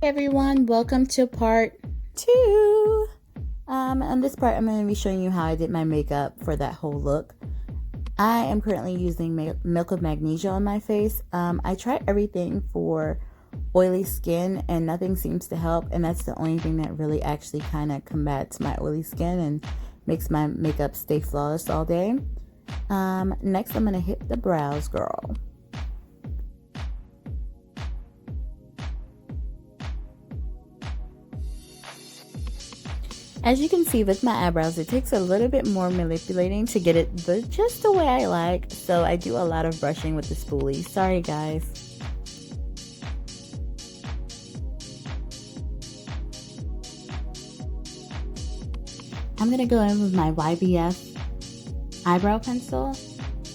Hey everyone, welcome to part 2. On this part, I'm going to be showing you how I did my makeup for that whole look. I am currently using Milk of Magnesia on my face. I tried everything for oily skin and nothing seems to help, and that's the only thing that really actually kind of combats my oily skin and makes my makeup stay flawless all day. Next, I'm going to hit the brows, girl. As you can see with my eyebrows, it takes a little bit more manipulating to get it just the way I like, so I do a lot of brushing with the spoolie. Sorry guys. I'm going to go in with my YBF eyebrow pencil,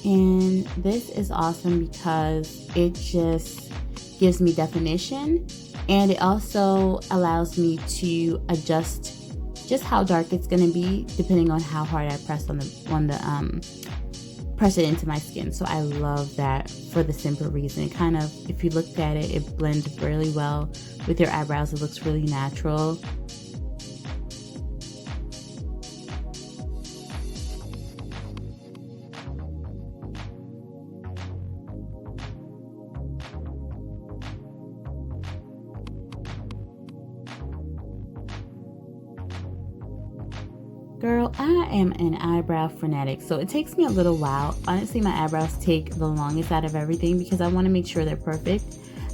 and this is awesome because it just gives me definition, and it also allows me to adjust just how dark it's going to be depending on how hard I press press it into my skin. So I love that for the simple reason. It kind of, if you looked at it, it blends really well with your eyebrows. It looks really natural. Girl, I am an eyebrow fanatic, so it takes me a little while. Honestly, my eyebrows take the longest out of everything because I want to make sure they're perfect.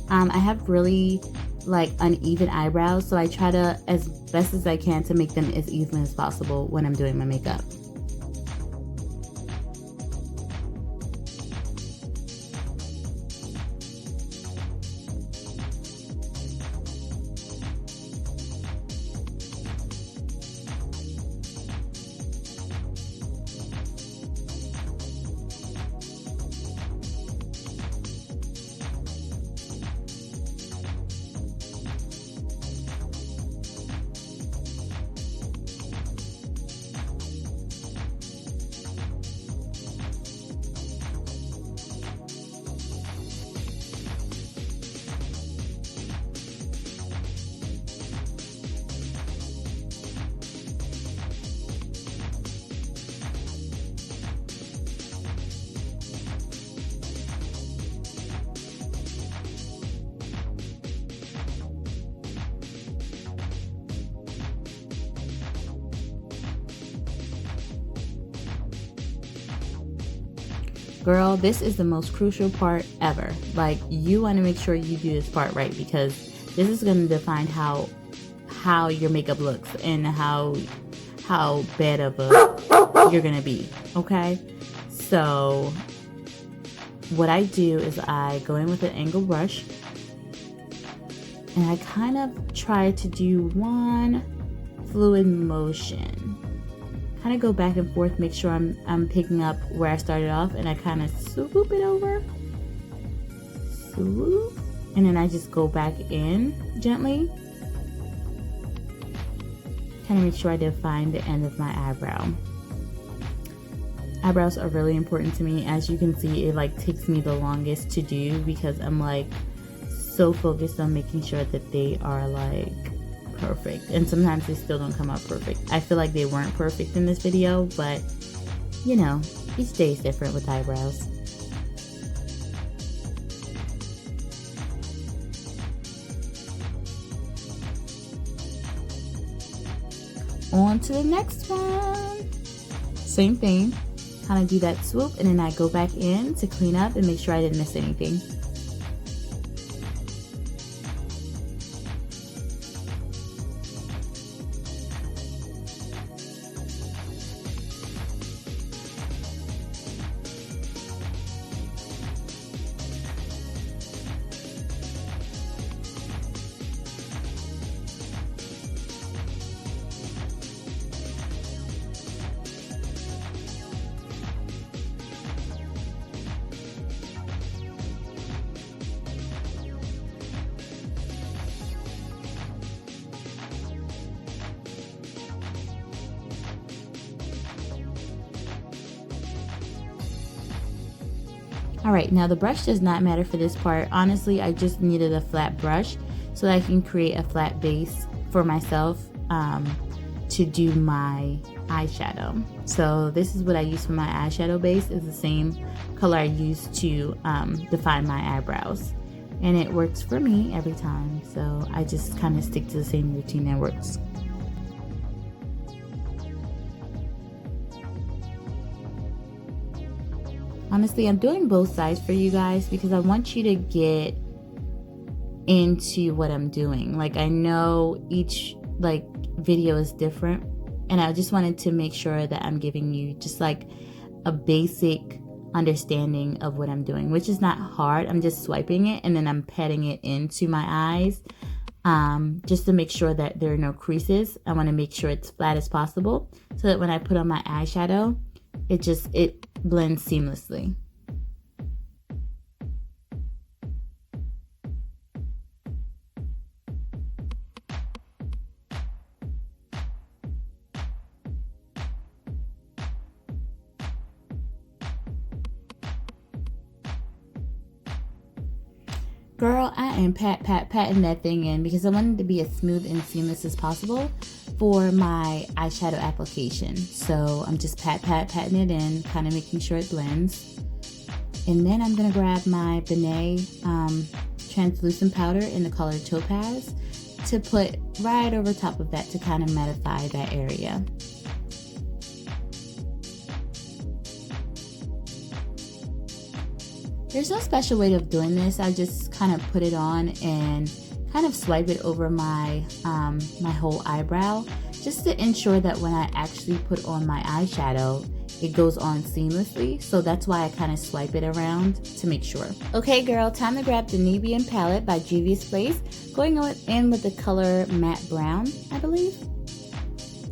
I have really uneven eyebrows, so I try to, as best as I can, to make them as even as possible when I'm doing my makeup. Girl, this is the most crucial part ever. Like, you want to make sure you do this part right because this is going to define how your makeup looks and how bad of a you're going to be, okay? So what I do is I go in with an angle brush and I kind of try to do one fluid motion. Kind of go back and forth, make sure I'm picking up where I started off, and I kind of swoop it over, swoop, and then I just go back in gently. Kind of make sure I define the end of my eyebrow. Eyebrows are really important to me. As you can see, it takes me the longest to do because I'm so focused on making sure that they are perfect, and sometimes they still don't come out perfect. I feel like they weren't perfect in this video, but you know, each day is different with eyebrows. On to the next one. Same thing, kind of do that swoop, and then I go back in to clean up and make sure I didn't miss anything. Alright, now the brush does not matter for this part. Honestly, I just needed a flat brush. so that I can create a flat base for myself to do my eyeshadow. So this is what I use for my eyeshadow base. Is the same color I use to define my eyebrows, and it works for me every time. So I just kind of stick to the same routine that works. Honestly, I'm doing both sides for you guys because I want you to get into what I'm doing. Like, I know each video is different, and I just wanted to make sure that I'm giving you just like a basic understanding of what I'm doing, which is not hard. I'm just swiping it and then I'm patting it into my eyes, just to make sure that there are no creases. I want to make sure it's flat as possible so that when I put on my eyeshadow, it blends seamlessly. Girl, I am patting that thing in because I wanted to be as smooth and seamless as possible for my eyeshadow application. So I'm just patting it in, kind of making sure it blends. And then I'm gonna grab my Benet translucent powder in the color Topaz to put right over top of that to kind of mattify that area. There's no special way of doing this. I just kind of put it on and kind of swipe it over my my whole eyebrow, just to ensure that when I actually put on my eyeshadow, it goes on seamlessly. So that's why I kind of swipe it around to make sure. Okay, girl, time to grab the Nubian palette by Juvia's Place. Going in with the color matte brown, I believe.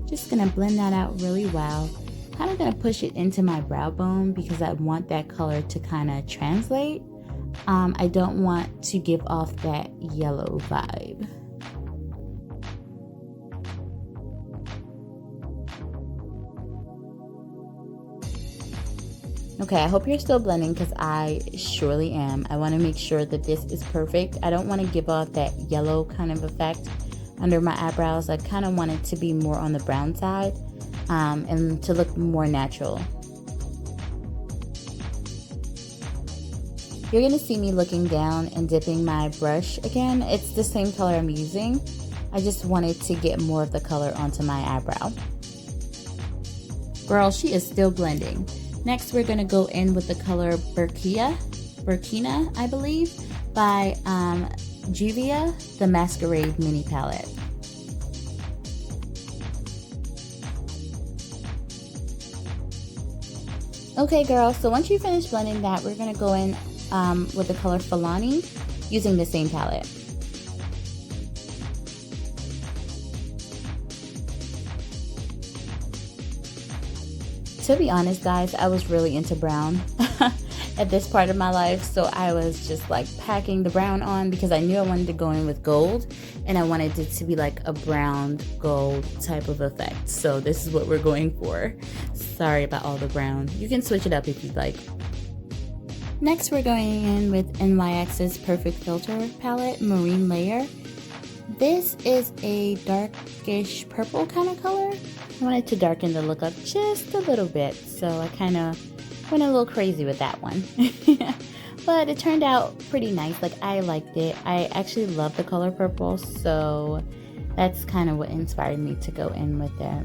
Just gonna blend that out really well. Kind of gonna push it into my brow bone because I want that color to kind of translate. I don't want to give off that yellow vibe. Okay, I hope you're still blending because I surely am. I want to make sure that this is perfect. I don't want to give off that yellow kind of effect under my eyebrows. I kind of want it to be more on the brown side. And to look more natural. You're gonna see me looking down and dipping my brush again. It's the same color I'm using. I just wanted to get more of the color onto my eyebrow. Girl, she is still blending. Next, we're gonna go in with the color Burkina, I believe, by Juvia, the Masquerade mini palette. Okay, girl, so once you finish blending that, we're gonna go in with the color Falani using the same palette. To be honest, guys, I was really into brown at this part of my life, so I was just like packing the brown on because I knew I wanted to go in with gold, and I wanted it to be like a brown gold type of effect. So this is what we're going for. Sorry about all the brown. You can switch it up if you'd like. Next, we're going in with NYX's Perfect Filter palette, Marine Layer. This is a darkish purple kind of color. I wanted to darken the look up just a little bit, so I kind of went a little crazy with that one. But it turned out pretty nice. Like, I liked it. I actually love the color purple, so that's kind of what inspired me to go in with that.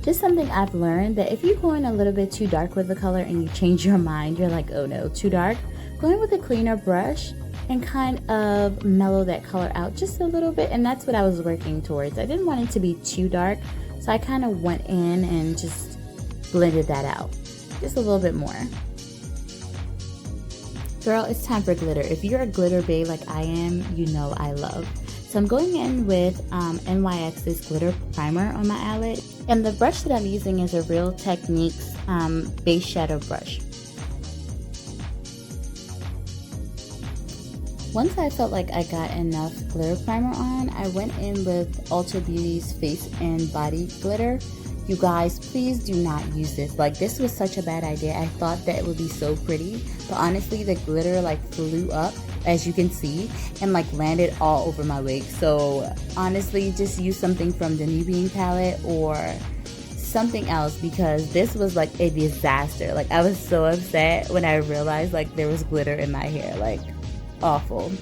Just something I've learned, that if you go in a little bit too dark with the color and you change your mind, you're like, oh no, too dark, go in with a cleaner brush and kind of mellow that color out just a little bit. And that's what I was working towards. I didn't want it to be too dark, so I kind of went in and just blended that out just a little bit more. Girl, it's time for glitter. If you're a glitter babe like I am, you know I love. So I'm going in with NYX's glitter primer on my eyelid. And the brush that I'm using is a Real Techniques base shadow brush. Once I felt like I got enough glitter primer on, I went in with Ulta Beauty's Face and Body Glitter. You guys, please do not use this. Like, this was such a bad idea. I thought that it would be so pretty, but honestly, the glitter like flew up, as you can see, and like landed all over my wig. So honestly, just use something from the New Being palette or something else, because this was like a disaster. Like, I was so upset when I realized like there was glitter in my hair. Like, awful.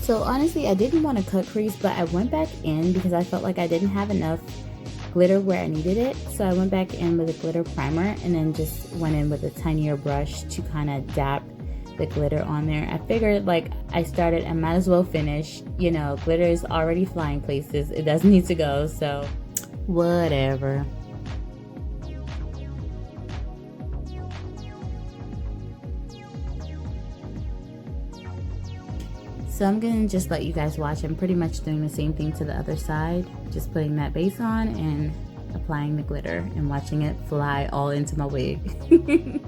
So honestly, I didn't want to cut crease, but I went back in because I felt like I didn't have enough glitter where I needed it. So I went back in with a glitter primer and then just went in with a tinier brush to kind of dab the glitter on there. I figured, like, I started, I might as well finish. You know, glitter is already flying places. It doesn't need to go, so whatever. So I'm gonna just let you guys watch. I'm pretty much doing the same thing to the other side, just putting that base on and applying the glitter and watching it fly all into my wig.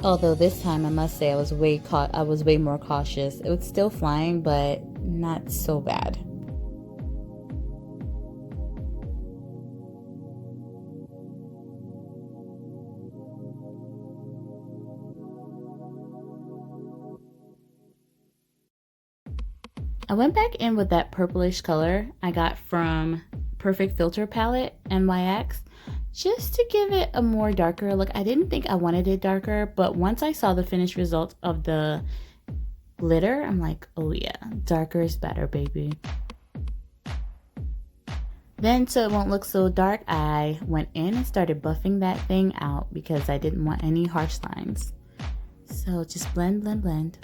Although this time I must say I was way more cautious. It was still flying, but not so bad. I went back in with that purplish color I got from Perfect Filter palette NYX, just to give it a more darker look. I didn't think I wanted it darker, but once I saw the finished result of the glitter, I'm like, oh yeah, darker is better, baby. Then, so it won't look so dark, I went in and started buffing that thing out because I didn't want any harsh lines. So just blend, blend, blend.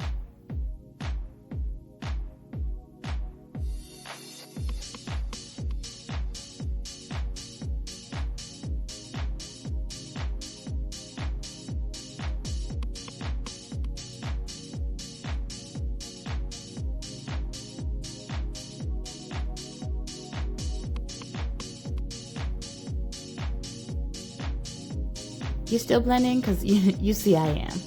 You still blending? Because you see I am.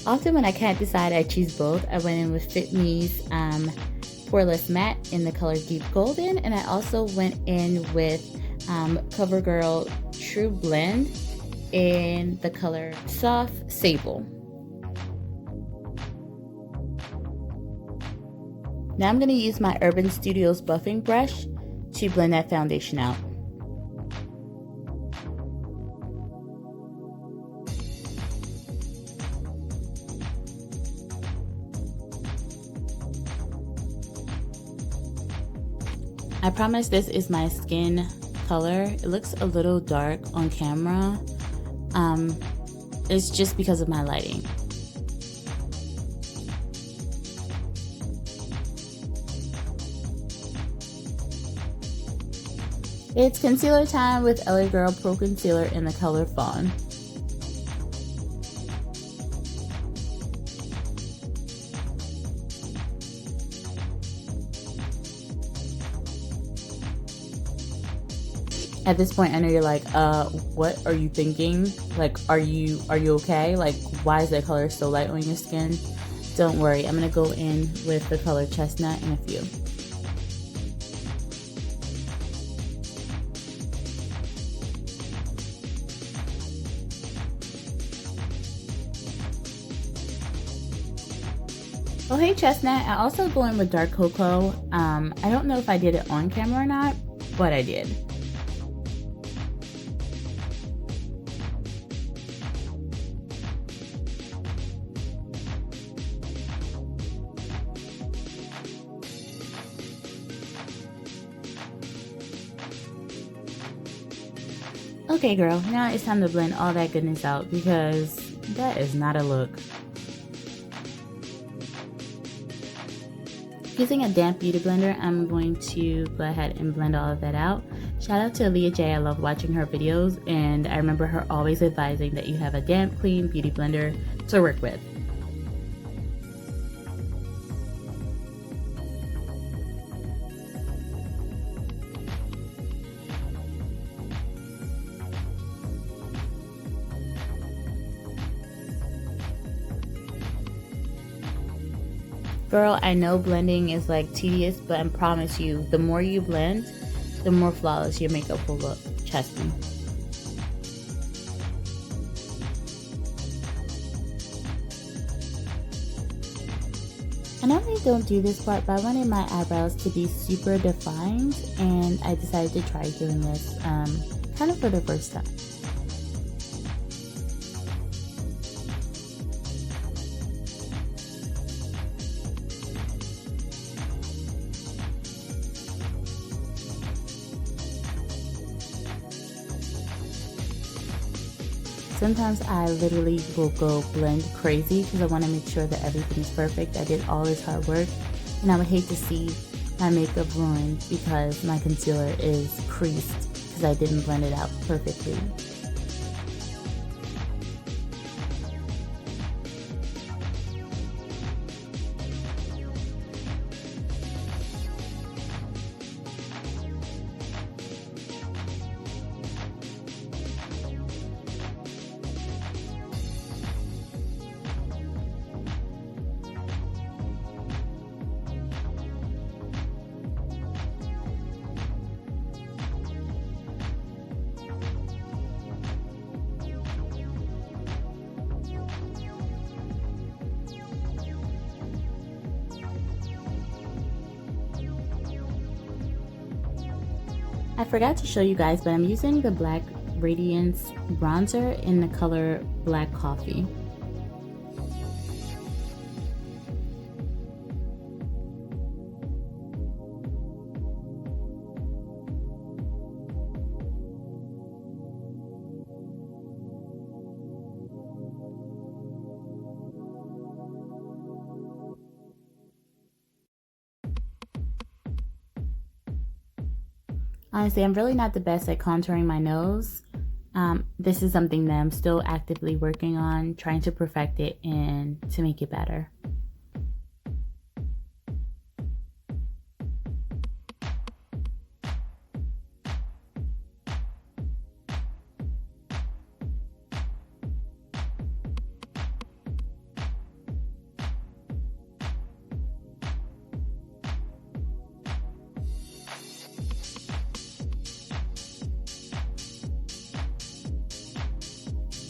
Often when I can't decide, I choose both. I went in with Fit Me's Poreless Matte in the color Deep Golden, and I also went in with CoverGirl True Blend in the color Soft Sable. Now I'm going to use my Urban Studios buffing brush to blend that foundation out. I promise this is my skin color. It looks a little dark on camera. It's just because of my lighting. It's concealer time with LA Girl Pro Concealer in the color Fawn. At this point, I know you're like, what are you thinking? Like, are you okay? Like, why is that color so light on your skin? Don't worry, I'm gonna go in with the color Chestnut in a few. Oh, hey Chestnut, I also go in with Dark Cocoa. I don't know if I did it on camera or not, but I did. Okay girl, now it's time to blend all that goodness out because that is not a look. Using a damp beauty blender, I'm going to go ahead and blend all of that out. Shout out to Aaliyah J, I love watching her videos, and I remember her always advising that you have a damp, clean beauty blender to work with. Girl, I know blending is like tedious, but I promise you, the more you blend, the more flawless your makeup will look. Trust me. I normally don't do this part, but I wanted my eyebrows to be super defined, and I decided to try doing this kind of for the first time. Sometimes I literally will go blend crazy because I want to make sure that everything is perfect. I did all this hard work, and I would hate to see my makeup ruined because my concealer is creased because I didn't blend it out perfectly. I forgot to show you guys, but I'm using the Black Radiance bronzer in the color Black Coffee. Honestly, I'm really not the best at contouring my nose. This is something that I'm still actively working on, trying to perfect it and to make it better.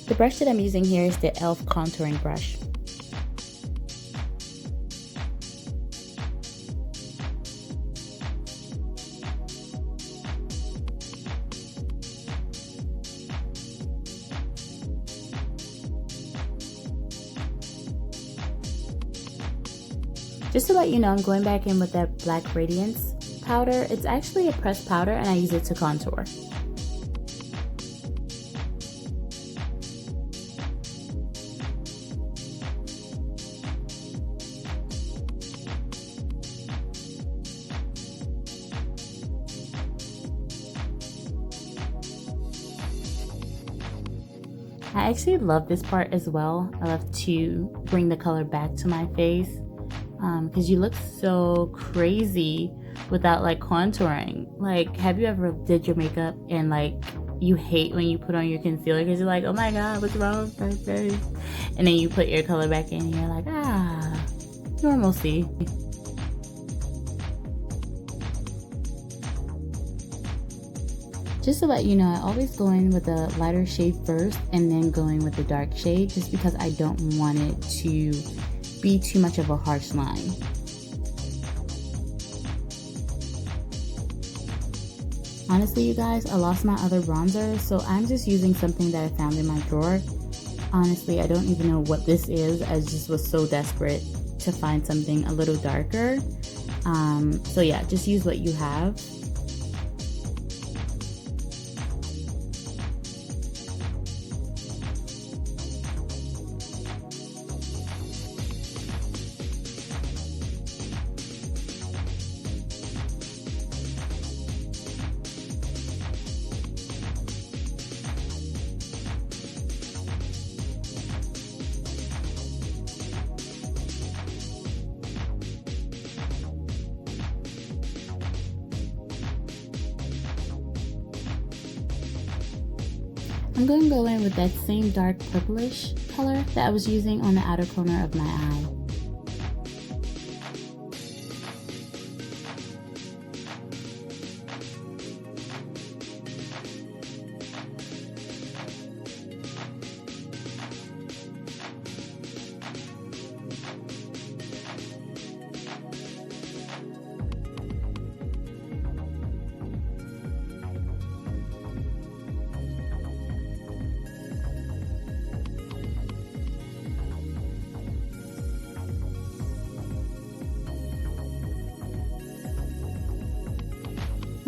The brush that I'm using here is the e.l.f. contouring brush. Just to let you know, I'm going back in with that Black Radiance powder. It's actually a pressed powder and I use it to contour. I actually love this part as well. I love to bring the color back to my face because you look so crazy without like contouring. Like, have you ever did your makeup and like you hate when you put on your concealer because you're like, oh my god, what's wrong with my face? And then you put your color back in and you're like, normalcy. Just to let you know, I always go in with a lighter shade first and then going with the dark shade just because I don't want it to be too much of a harsh line. Honestly, you guys, I lost my other bronzer, so I'm just using something that I found in my drawer. Honestly, I don't even know what this is. I just was so desperate to find something a little darker. So yeah, just use what you have. I'm going to go in with that same dark purplish color that I was using on the outer corner of my eye.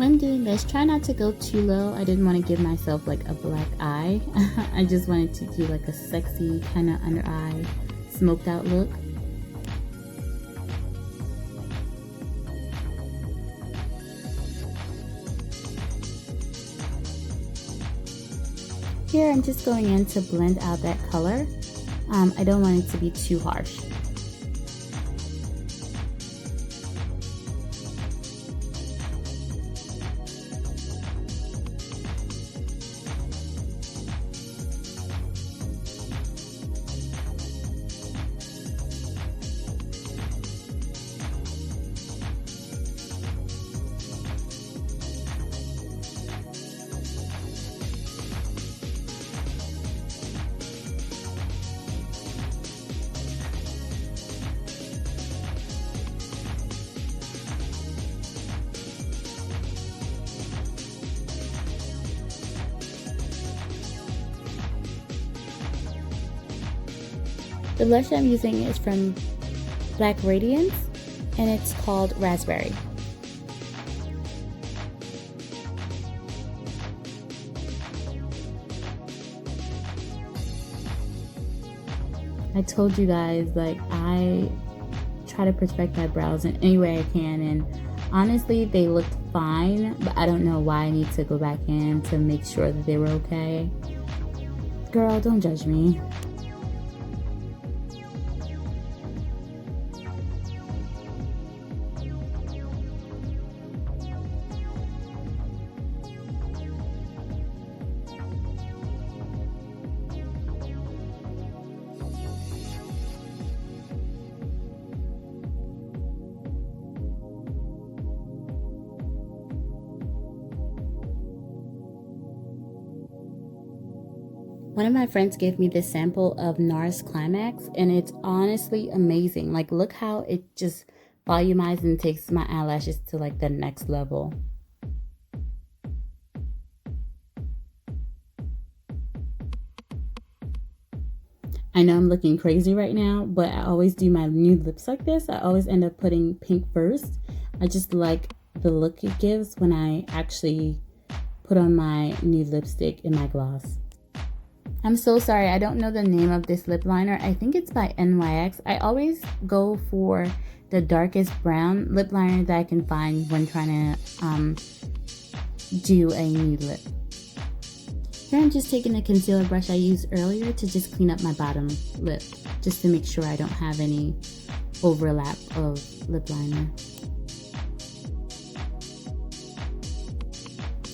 When doing this, try not to go too low. I didn't want to give myself like a black eye. I just wanted to do like a sexy kind of under eye smoked out look. Here I'm just going in to blend out that color. I don't want it to be too harsh. The blush I'm using is from Black Radiance, and it's called Raspberry. I told you guys, like, I try to perfect my brows in any way I can, and honestly, they looked fine, but I don't know why I need to go back in to make sure that they were okay. Girl, don't judge me. One of my friends gave me this sample of NARS Climax, and it's honestly amazing. Like, look how it just volumizes and takes my eyelashes to like the next level. I know I'm looking crazy right now, but I always do my nude lips like this. I always end up putting pink first. I just like the look it gives when I actually put on my nude lipstick in my gloss. I'm so sorry, I don't know the name of this lip liner. I think it's by NYX. I always go for the darkest brown lip liner that I can find when trying to do a nude lip. Here I'm just taking the concealer brush I used earlier to just clean up my bottom lip, just to make sure I don't have any overlap of lip liner.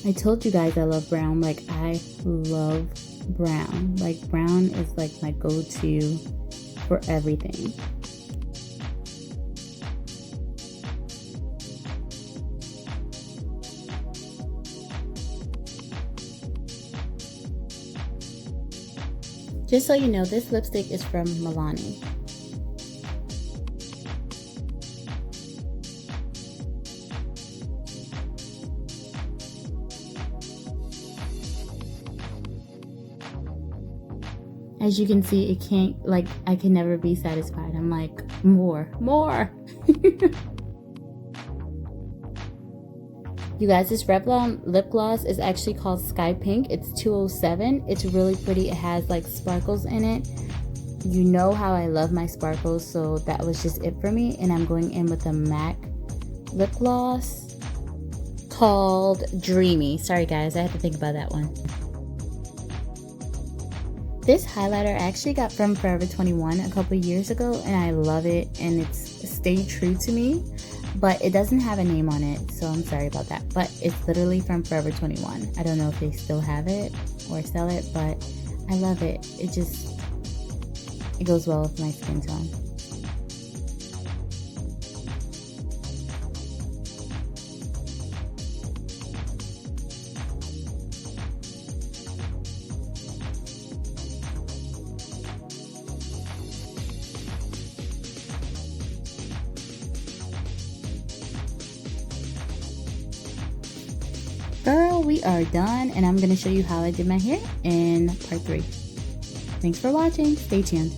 I told you guys I love brown. Like, I love brown. Like, brown is like my go-to for everything. Just so you know, this lipstick is from Milani. As you can see, it can't, like, I can never be satisfied. I'm like, more. You guys, this Revlon lip gloss is actually called Sky Pink. It's 207. It's really pretty. It has like sparkles in it. You know how I love my sparkles, so that was just it for me. And I'm going in with a MAC lip gloss called Dreamy. Sorry guys, I had to think about that one. This highlighter I actually got from Forever 21 a couple years ago, and I love it, and it's stayed true to me, but it doesn't have a name on it, so I'm sorry about that. But it's literally from Forever 21. I don't know if they still have it or sell it, but I love it. It goes well with my skin tone. Girl, we are done, and I'm going to show you how I did my hair in part 3. Thanks for watching. Stay tuned.